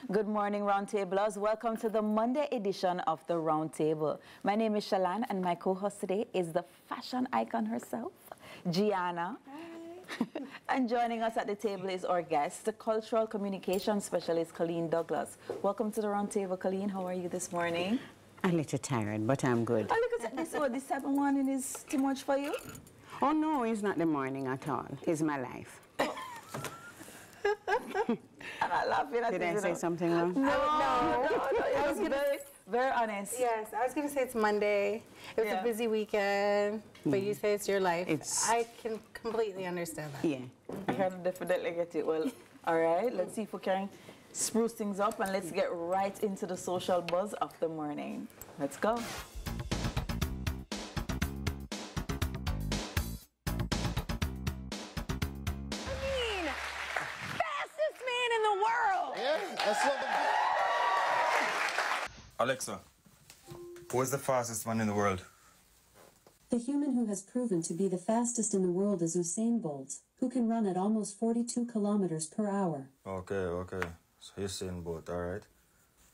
Good morning, Roundtablers. Welcome to the Monday edition of the Roundtable. My name is Chelan, and my co-host today is the fashion icon herself, Gianna. Hi. And joining us at the table is our guest, the cultural communication specialist, Coleen Douglas. Welcome to the Roundtable, Coleen. How are you this morning? A little tired, but I'm good. Oh, look at this. Oh, this type of morning is too much for you? Oh, no, it's not the morning at all. It's my life. Oh. I'm not laughing at Did I say something wrong? No. I was very honest. Yes, I was going to say it's Monday. It was a busy weekend, but you say it's your life. I can completely understand that. Yeah. I can definitely get it. Well, all right, let's see if we can spruce things up, and let's get right into the social buzz of the morning. Let's go. Alexa, who is the fastest man in the world? The human who has proven to be the fastest in the world is Usain Bolt, who can run at almost 42 kilometers per hour. Okay. So Usain Bolt, all right.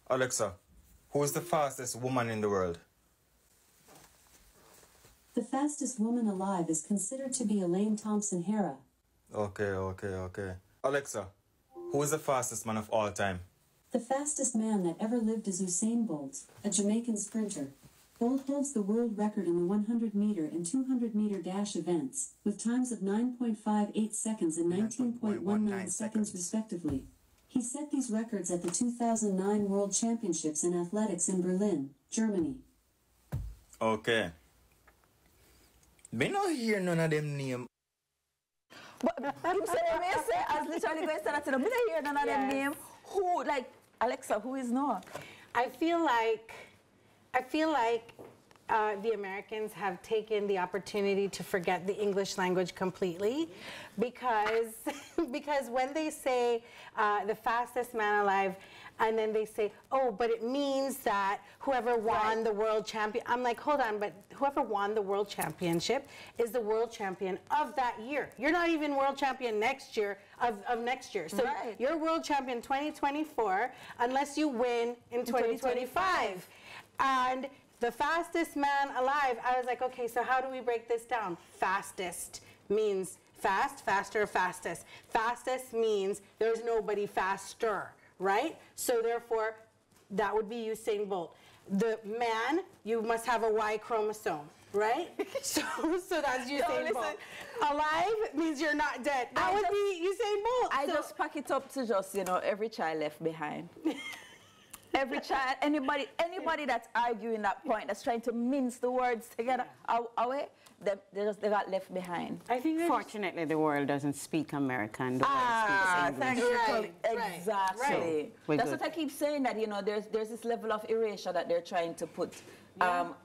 Alexa, who is the fastest woman in the world? The fastest woman alive is considered to be Elaine Thompson-Herah. Okay. Alexa, who is the fastest man of all time? The fastest man that ever lived is Usain Bolt, a Jamaican sprinter. Bolt holds the world record in the 100-meter and 200-meter dash events, with times of 9.58 seconds and 19.19 seconds respectively. He set these records at the 2009 World Championships in Athletics in Berlin, Germany. Okay. Me not hear none of them names. But you say, I was literally going to say that to them. Me not hear none of them names. Who, like, Alexa, who is no? I feel like the Americans have taken the opportunity to forget the English language completely, because when they say the fastest man alive, and then they say, oh, but it means that whoever won the world champion. I'm like, hold on, but whoever won the world championship is the world champion of that year. You're not even world champion next year of next year. So you're world champion 2024 unless you win in 2025. And the fastest man alive, I was like, okay, so how do we break this down? Fastest means fast, faster, fastest. Fastest means there's nobody faster. Right? So therefore, that would be Usain Bolt. The man, you must have a Y chromosome, right? so that's Usain Bolt. Alive means you're not dead. That would be Usain Bolt. I just pack it up to just, every child left behind. Every child, anybody that's arguing that point, that's trying to mince the words together away, they got left behind. I think fortunately the world doesn't speak American. The world speaks English. Thank you. Exactly. Right. That's what I keep saying, that there's this level of erasure that they're trying to put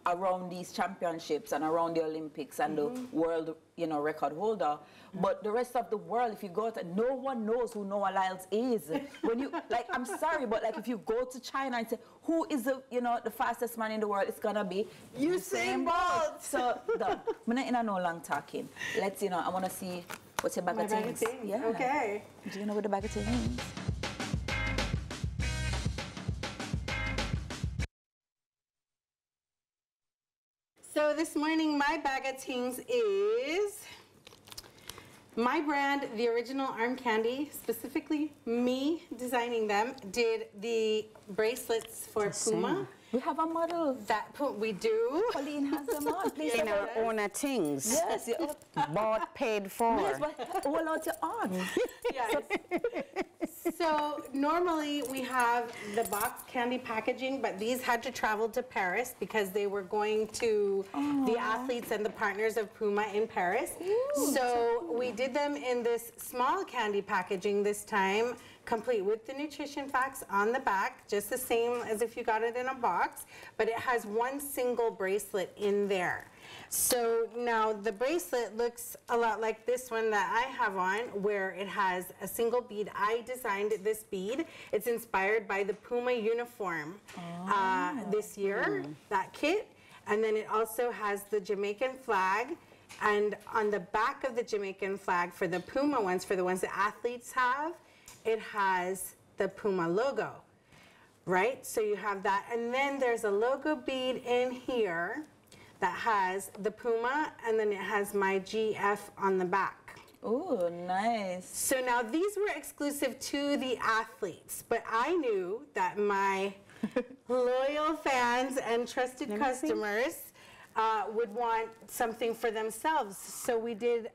around these championships and around the Olympics and the world record holder. But the rest of the world, if you go to, no one knows who Noah Lyles is. When you, I'm sorry, but if you go to China and say, who is the fastest man in the world, it's gonna be Usain Bolt. So, I'm not in a no long talking. Let's, I wanna see what's your bag of things. Yeah. Okay. Do you know what the bag of things means? So this morning, my bag of things is my brand, the original Arm Candy, specifically me designing them, did the bracelets for Puma. We have a model. We do. Coleen has them on. Please. In our own things. Yes. Bought, paid for. Yes, but all out your on. Yes. So normally we have the box candy packaging, but these had to travel to Paris because they were going to the athletes and the partners of Puma in Paris. Ooh, so we did them in this small candy packaging this time, complete with the nutrition facts on the back, just the same as if you got it in a box, but it has one single bracelet in there. So now the bracelet looks a lot like this one that I have on, where it has a single bead. I designed this bead. It's inspired by the Puma uniform this year, that kit. And then it also has the Jamaican flag. And on the back of the Jamaican flag, for the Puma ones, for the ones that athletes have, it has the Puma logo. right? So you have that. And then there's a logo bead in here that has the puma, and then it has my GF on the back. Oh, nice. So now these were exclusive to the athletes, but I knew that my loyal fans and trusted customers would want something for themselves. So we did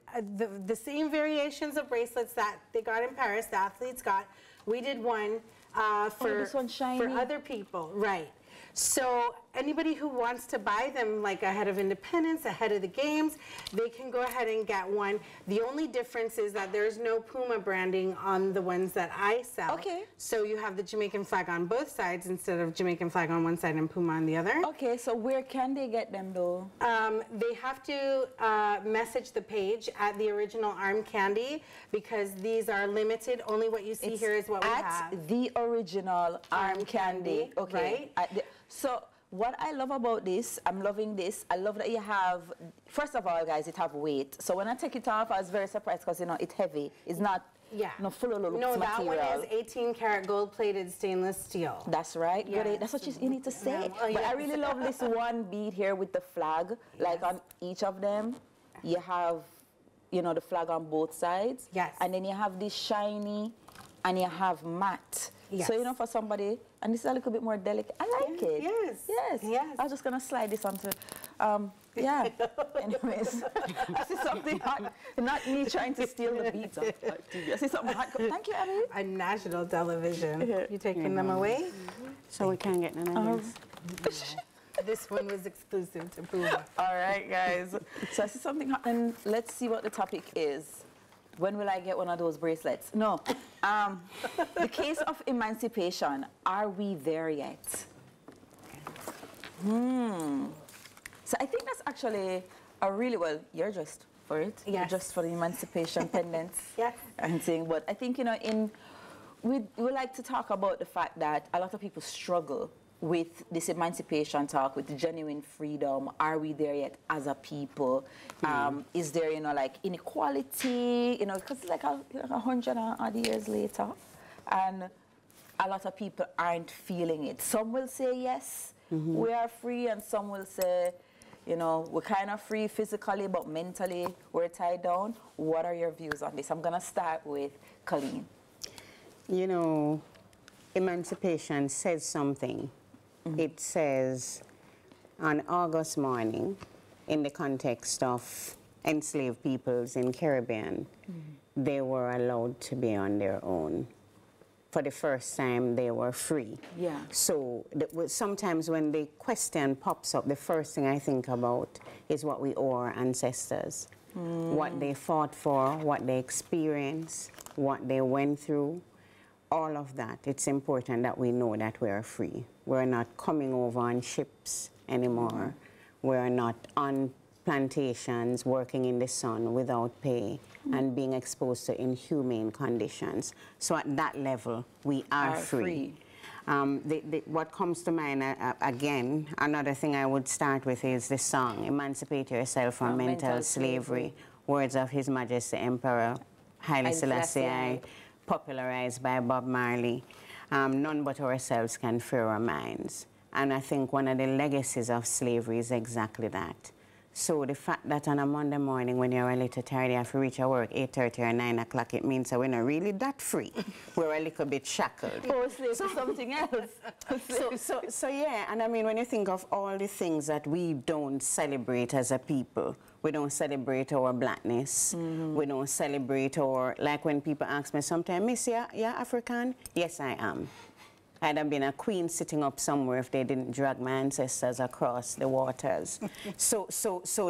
the same variations of bracelets that they got in Paris, the athletes got. We did one for other people, right. So anybody who wants to buy them like ahead of Independence, ahead of the games, they can go ahead and get one. The only difference is that there's no Puma branding on the ones that I sell. Okay. So you have the Jamaican flag on both sides instead of Jamaican flag on one side and Puma on the other. Okay, so where can they get them though? They have to message the page at the original Arm Candy because these are limited. Only what you see here is what we have. At the original Arm Candy. Okay. Right. So what I love about this, I'm loving this. I love that you have, first of all, guys, it have weight. So when I take it off, I was very surprised because, you know, it's heavy. It's not full of material. That one is 18 karat gold plated stainless steel. That's right. Yes. Good. That's what you need to say. Oh, but yes. I really love this one bead here with the flag, like on each of them. You have, you know, the flag on both sides. Yes. And then you have this shiny, and you have matte. Yes. So, you know, for somebody, and this is a little bit more delicate. I like it. Yes. Yes. Yes. I was just going to slide this onto, yeah. Anyways, I see something hot. Not me trying to steal the beads off TV. I see something hot. Thank you, Abby. On national television. You taking them away? So we can get none of these. This one was exclusive to Puma. All right, guys. So I see something hot, and let's see what the topic is. When will I get one of those bracelets? No. The case of emancipation, are we there yet? So I think that's actually a really, well, you're just for it. Yes. You're just for the emancipation pendants. Yes. And thing. But I think, you know, we like to talk about the fact that a lot of people struggle with this emancipation talk, with the genuine freedom. Are we there yet as a people? Is there, you know, like inequality, you know, because it's like 100 odd years later, and a lot of people aren't feeling it. Some will say yes, we are free, and some will say, you know, we're kind of free physically, but mentally we're tied down. What are your views on this? I'm gonna start with Coleen. You know, emancipation says something. It says, on August morning, in the context of enslaved peoples in Caribbean, they were allowed to be on their own. For the first time, they were free. Yeah. So sometimes when the question pops up, the first thing I think about is what we owe our ancestors, what they fought for, what they experienced, what they went through. All of that, it's important that we know that we are free. We're not coming over on ships anymore. We're not on plantations working in the sun without pay and being exposed to inhumane conditions. So at that level, we are free. What comes to mind, again, another thing I would start with is the song, Emancipate Yourself from Mental Slavery, words of His Majesty Emperor Haile Selassie I, popularized by Bob Marley. None but ourselves can free our minds. And I think one of the legacies of slavery is exactly that. So the fact that on a Monday morning when you're a little tired, you have to reach your work 8:30 or 9 o'clock, it means that we're not really that free. We're a little bit shackled. Or slave to something else. So yeah, and I mean, when you think of all the things that we don't celebrate as a people, we don't celebrate our blackness. We don't celebrate our, like when people ask me sometimes, Miss, you're African? Yes, I am. I'd have been a queen sitting up somewhere if they didn't drag my ancestors across the waters. So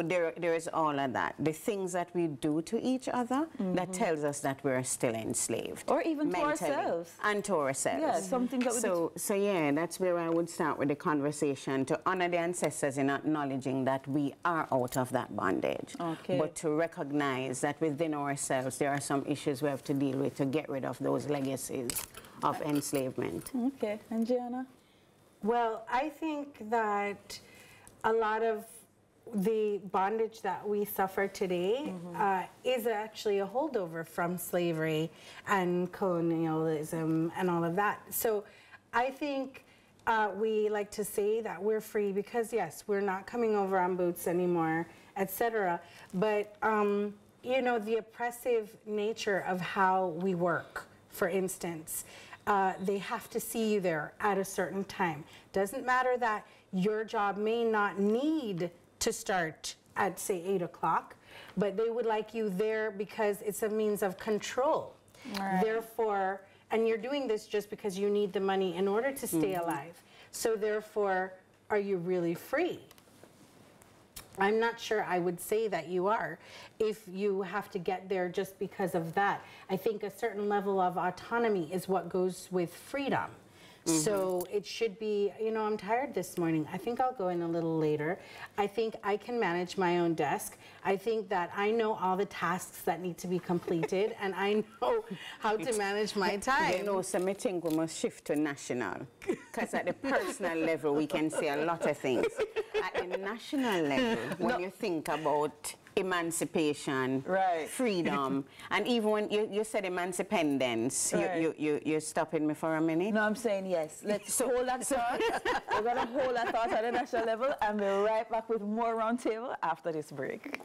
there is all of that. The things that we do to each other that tells us that we're still enslaved. Or even mentally, to ourselves. And to ourselves. Yeah, something that we So yeah, that's where I would start with the conversation, to honor the ancestors in acknowledging that we are out of that bondage. Okay. But to recognize that within ourselves there are some issues we have to deal with to get rid of those legacies of enslavement. Okay, and Gianna? Well, I think that a lot of the bondage that we suffer today is actually a holdover from slavery and colonialism and all of that. So I think we like to say that we're free because, yes, we're not coming over on boats anymore, etc. But, you know, the oppressive nature of how we work, for instance, they have to see you there at a certain time. Doesn't matter that your job may not need to start at, say, 8 o'clock, but they would like you there because it's a means of control. Right. Therefore, and you're doing this just because you need the money in order to stay alive. So therefore, are you really free? I'm not sure I would say that you are if you have to get there just because of that. I think a certain level of autonomy is what goes with freedom. So it should be, you know, I'm tired this morning. I think I'll go in a little later. I think I can manage my own desk. I think that I know all the tasks that need to be completed and I know how to manage my time. You know, so I think we must shift to national. Because at the personal level, we can say a lot of things. At the national level, when you think about emancipation, freedom, and even when you said emancipendence, you're stopping me for a minute? No, I'm saying yes. Let's hold that thought. We're going to hold that thought at the national level and be right back with more Roundtable after this break.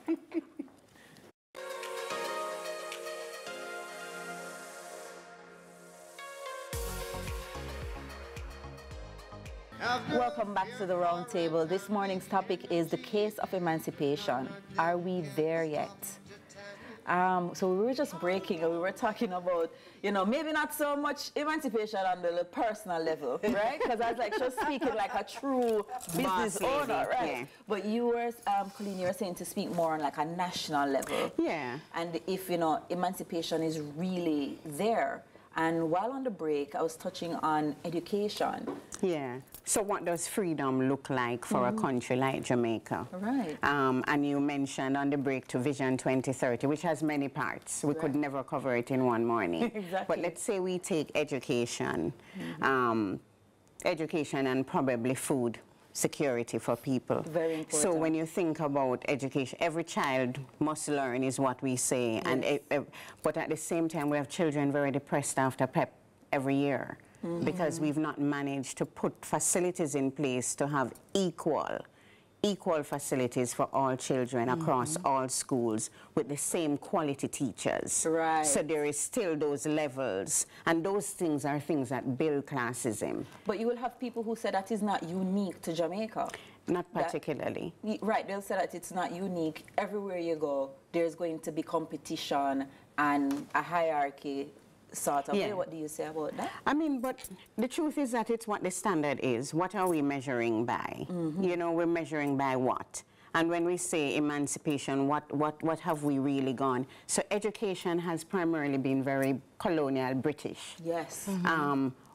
Welcome back to the Roundtable. This morning's topic is the case of emancipation. Are we there yet? So we were just breaking and we were talking about, you know, maybe not so much emancipation on the personal level, right? Because I was like just speaking like a true business owner, right? Yeah. But you were, Coleen, you were saying to speak more on like a national level. Yeah. And if, you know, emancipation is really there. And while on the break, I was touching on education. Yeah. So what does freedom look like for a country like Jamaica? Right. And you mentioned on the break to Vision 2030, which has many parts. We could never cover it in one morning. Exactly. But let's say we take education, education and probably food security for people. Very important. So when you think about education, every child must learn is what we say. Yes. And but at the same time, we have children very depressed after PEP every year because we've not managed to put facilities in place to have equal facilities for all children across all schools with the same quality teachers. Right. So there is still those levels, and those things are things that build classism. But you will have people who say that is not unique to Jamaica. Not particularly. Right, they'll say that it's not unique. Everywhere you go, there's going to be competition and a hierarchy sort of way. What do you say about that? I mean, but the truth is that it's what the standard is. What are we measuring by? You know, we're measuring by what? And when we say emancipation, what have we really gone? So education has primarily been very colonial British. Yes.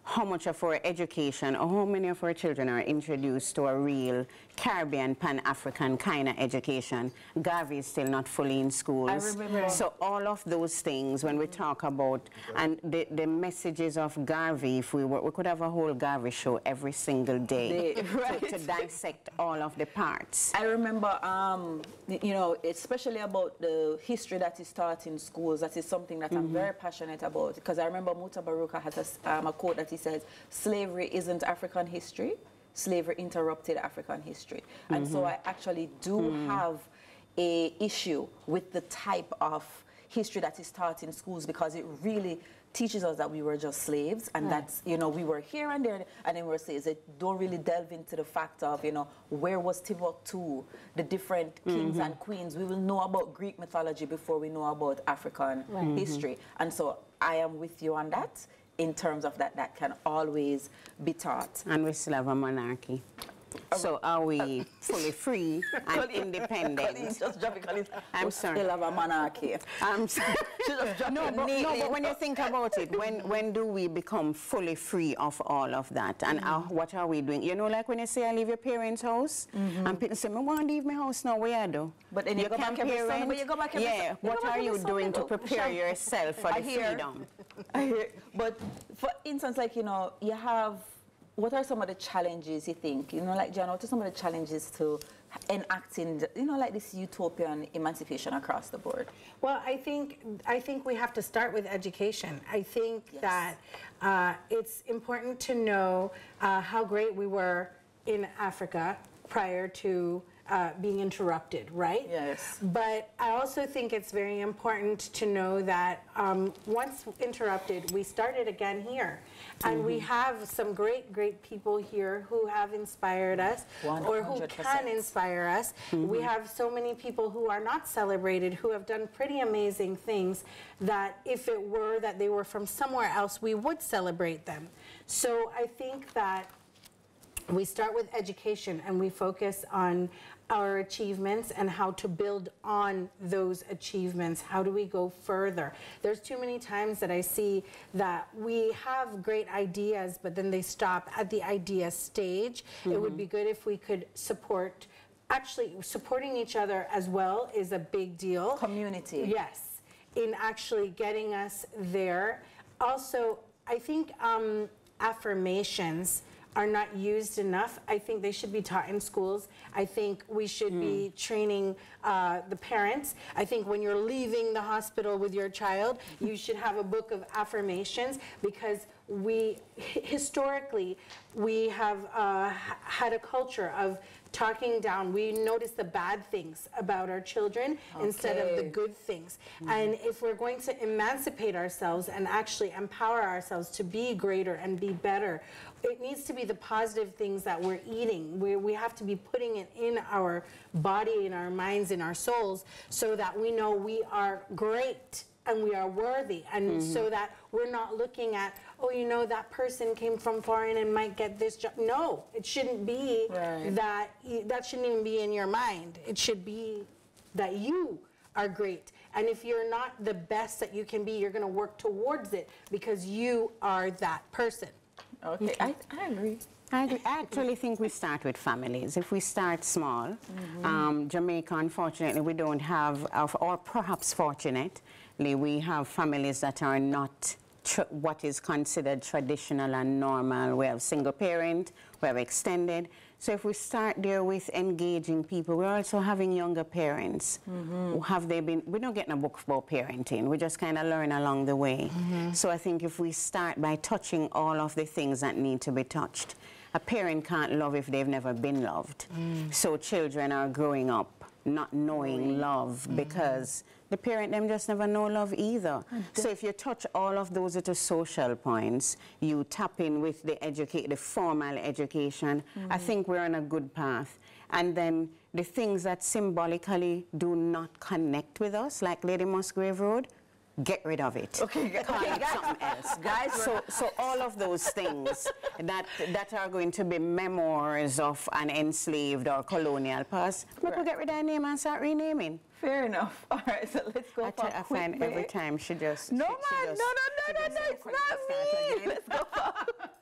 How much of our education, or how many of our children are introduced to a real Caribbean, Pan-African kind of education? Garvey is still not fully in schools. I remember. So all of those things, when we talk about, and the messages of Garvey, if we could have a whole Garvey show every single day to dissect all of the parts. I remember, you know, especially about the history that is taught in schools, that is something that I'm very passionate about, because I remember Muta Baruka has a quote that he says, slavery isn't African history, slavery interrupted African history. And so I actually do have a issue with the type of history that is taught in schools, because it really teaches us that we were just slaves, and that's, you know, we were here and there, and then we're slaves. They don't really delve into the fact of, you know, where was Timbuktu, the different kings and queens. We will know about Greek mythology before we know about African history. And so I am with you on that, in terms of that can always be taught. And we still have a monarchy. So are we fully free and independent? Just drop it, I'm sorry. Still have a monarchy. I'm sorry. No, but when you think about it, when do we become fully free of all of that? And what are we doing? You know, like when you say, I leave your parents' house, and people say, I want to leave my house now, where do? But then you go back every Sunday, but you go back every Sunday. What are you doing to prepare yourself for the freedom? I hear. But for instance, like, you know, you have what are some of the challenges you think? You know, like Gianna, what are some of the challenges to enacting, you know, like this utopian emancipation across the board? Well, I think we have to start with education. I think that it's important to know how great we were in Africa prior to being interrupted, right? Yes. But I also think it's very important to know that once interrupted, we started again here. And we have some great people here who have inspired us 100%. or who can inspire us. We have so many people who are not celebrated, who have done pretty amazing things that if it were that they were from somewhere else, we would celebrate them. So I think that we start with education and we focus on our achievements and how to build on those achievements. How do we go further? There's too many times that I see that we have great ideas, but then they stop at the idea stage. It would be good if we could support, actually supporting each other as well is a big deal. Community. Yes, in actually getting us there. Also, I think affirmations are not used enough. I think they should be taught in schools. I think we should be training the parents. I think when you're leaving the hospital with your child, you should have a book of affirmations, because historically, we have had a culture of talking down. We notice the bad things about our children instead of the good things. And if we're going to emancipate ourselves and actually empower ourselves to be greater and be better, it needs to be the positive things that we're eating. We have to be putting it in our body, in our minds, in our souls, so that we know we are great and we are worthy, and so that we're not looking at, oh, you know, that person came from foreign and might get this job. No, it shouldn't be that. That shouldn't even be in your mind. It should be that you are great. And if you're not the best that you can be, you're going to work towards it because you are that person. Okay, I agree. I actually think we start with families. If we start small, Jamaica, unfortunately, we don't have, or perhaps fortunately, we have families that are not what is considered traditional and normal. We have single parent, we have extended. So if we start there with engaging people, we're also having younger parents. Have they been, we don't get a book about parenting, we just kind of learn along the way. So I think if we start by touching all of the things that need to be touched, a parent can't love if they've never been loved. So children are growing up not knowing love because the parent them just never know love either. So if you touch all of those little social points, you tap in with the formal education, I think we're on a good path. And then the things that symbolically do not connect with us, like Lady Musgrave Road, get rid of it. Call it something else. Guys, so all of those things that are going to be memoirs of an enslaved or colonial past, we could get rid of their name and start renaming. Fair enough. All right, so let's go for a quick break. I find every time she just... No, man, no, it's not me.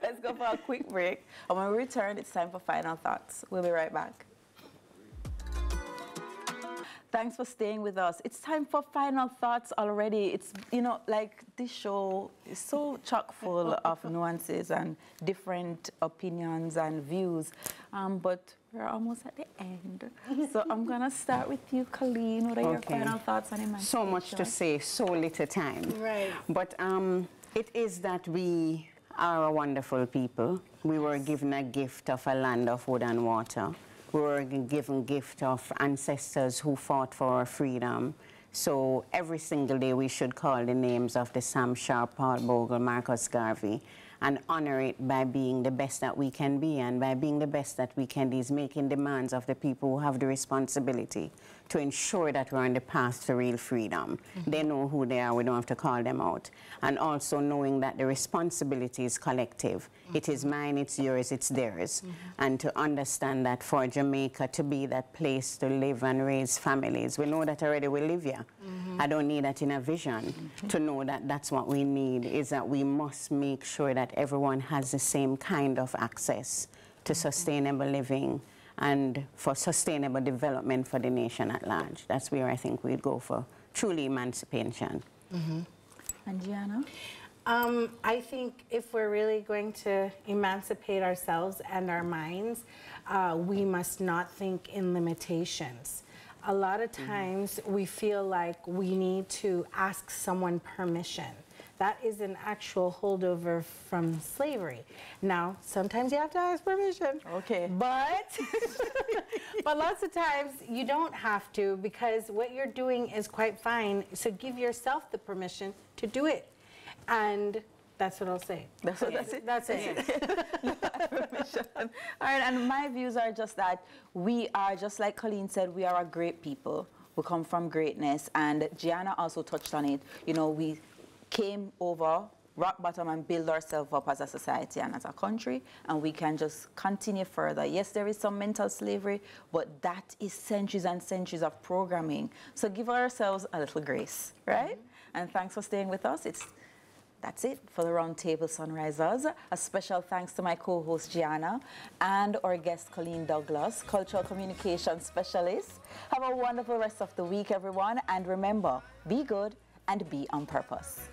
Let's go for a quick break. And when we return, it's time for final thoughts. We'll be right back. Thanks for staying with us. It's time for final thoughts already. It's, you know, like this show is so chock full of nuances and different opinions and views. But we're almost at the end. So I'm going to start with you, Coleen. What are your final thoughts on Emancipation? So much to say, so little time. Right. But it is that we are a wonderful people. We were given a gift of a land of wood and water. We were given a gift of ancestors who fought for our freedom. So every single day we should call the names of the Sam Sharp, Paul Bogle, Marcus Garvey, and honor it by being the best that we can be. And by being the best that we can be is making demands of the people who have the responsibility to ensure that we're on the path to real freedom. They know who they are, we don't have to call them out. And also knowing that the responsibility is collective. It is mine, it's yours, it's theirs. And to understand that for Jamaica to be that place to live and raise families, we know that already we live here. I don't need that in a vision. To know that that's what we need is that we must make sure that everyone has the same kind of access to sustainable living and for sustainable development for the nation at large. That's where I think we'd go for truly emancipation. And Gianna? I think if we're really going to emancipate ourselves and our minds, we must not think in limitations. A lot of times we feel like we need to ask someone permission. That is an actual holdover from slavery. Now, sometimes you have to ask permission. Okay. But, but lots of times you don't have to, because what you're doing is quite fine. So give yourself the permission to do it. And that's what I'll say. That's it? That's it. All right, and my views are just that we are, just like Coleen said, we are a great people. We come from greatness, and Gianna also touched on it. You know, we came over rock bottom and build ourselves up as a society and as a country, and we can just continue further. Yes, there is some mental slavery, but that is centuries and centuries of programming. So give ourselves a little grace, right? And thanks for staying with us. That's it for the Roundtable Sunrisers. A special thanks to my co-host Gianna and our guest Coleen Douglas, Cultural Communication Specialist. Have a wonderful rest of the week, everyone. And remember, be good and be on purpose.